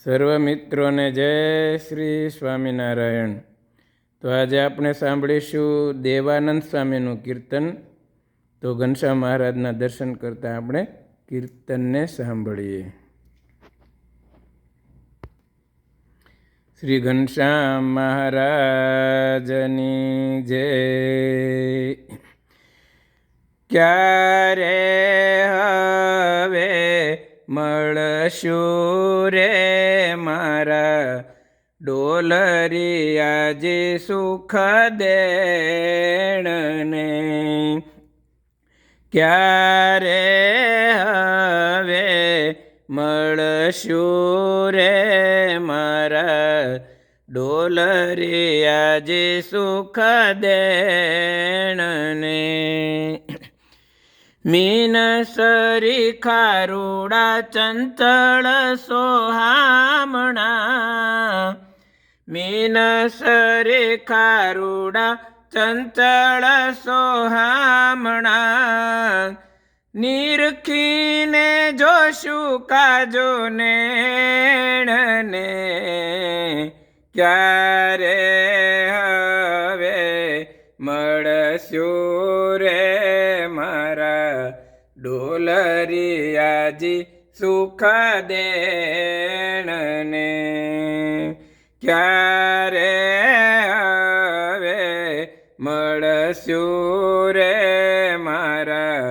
સર્વ મિત્રોને જય શ્રી સ્વામિનારાયણ। તો આજે આપણે સાંભળીશું દેવાનંદ સ્વામીનું કીર્તન। તો ઘનશ્યામ મહારાજના દર્શન કરતાં આપણે કીર્તનને સાંભળીએ। શ્રી ઘનશ્યામ મહારાજની જય। ક્યારે હવે મળશું રે મારા ડોલરિયાજી સુખ દેણને, ક્યારે હવે મળશું રે મારા ડોલરિયાજી સુખ દેણને। મીનસરી ખારુડા ચંચળ સોહામણા, મીનસરી ખારુડા ચંચળ સોહામણા, નિરખીને જોશું કાજો નેણને, ક્યારે હવે મળશું રે મારા ડોલરિયાજી સુખ દેણને, ક્યારે હવે મળશું રે મારા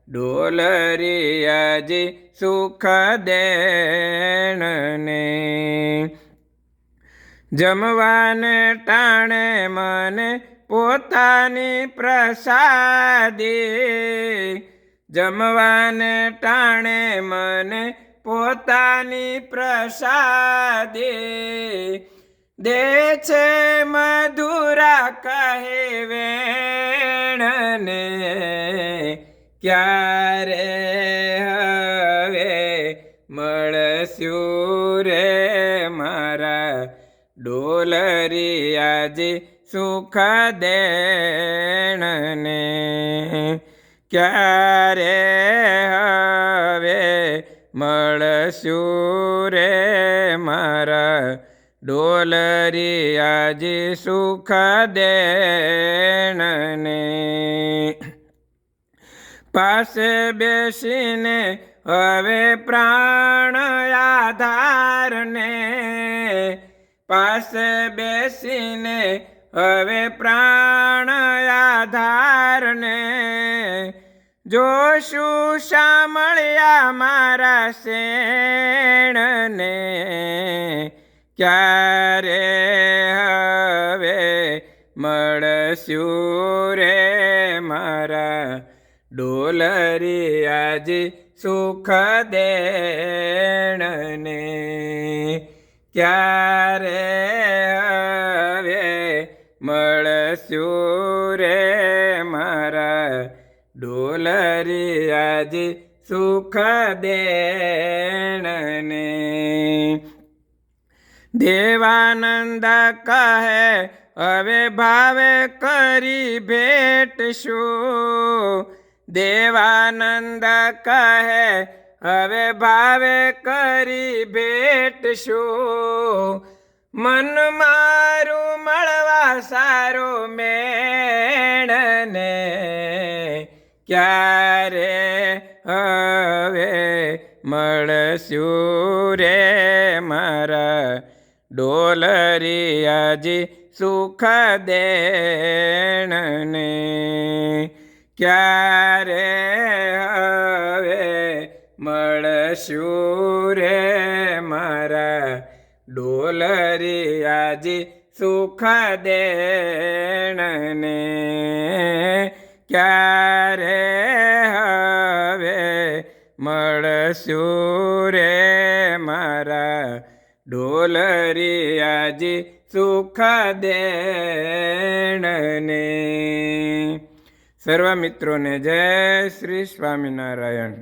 ડોલરિયાજી સુખ દેણને। જમવાને ટાણે મને પોતાની પ્રસાદી, જમવાને ટાણે મને પોતાની પ્રસાદી, દે છે મધુરા કહે વેણને, ક્યારે હવે મળશું રે મારા ડોલરિયાજી સુખ દેણને, ક્યારે હવે મળશું રે મારા ડોલરિયાજી સુખ દેણને। પાસે બેસીને હવે પ્રાણ આધારને, પાસે બેસીને હવે પ્રાણ આધારને, જોશું શામળિયા મારા શેણને, ક્યારે હવે મળશું રે મારા ડોલરિયાજી સુખ દેણને, ક્યારે હવે મળશું રે મારા ડોલરિયાજી સુખ દેણને। દેવાનંદ કહે હવે ભાવે કરી ભેટશું, દેવાનંદ કહે હવે ભાવે કરી ભેટશું, મન મારું મળવા સારો મેણને, ક્યારે હવે મળશું રે મારા ડોલરિયાજી સુખ દેણને, ક્યારે હવે મળશું રે મારા ડોલરિયાજી સુખ દેણને, ક્યારે હવે મળશું રે મારા ડોલરિયાજી સુખ દેણને। સર્વ મિત્રોને જય શ્રી સ્વામિનારાયણ।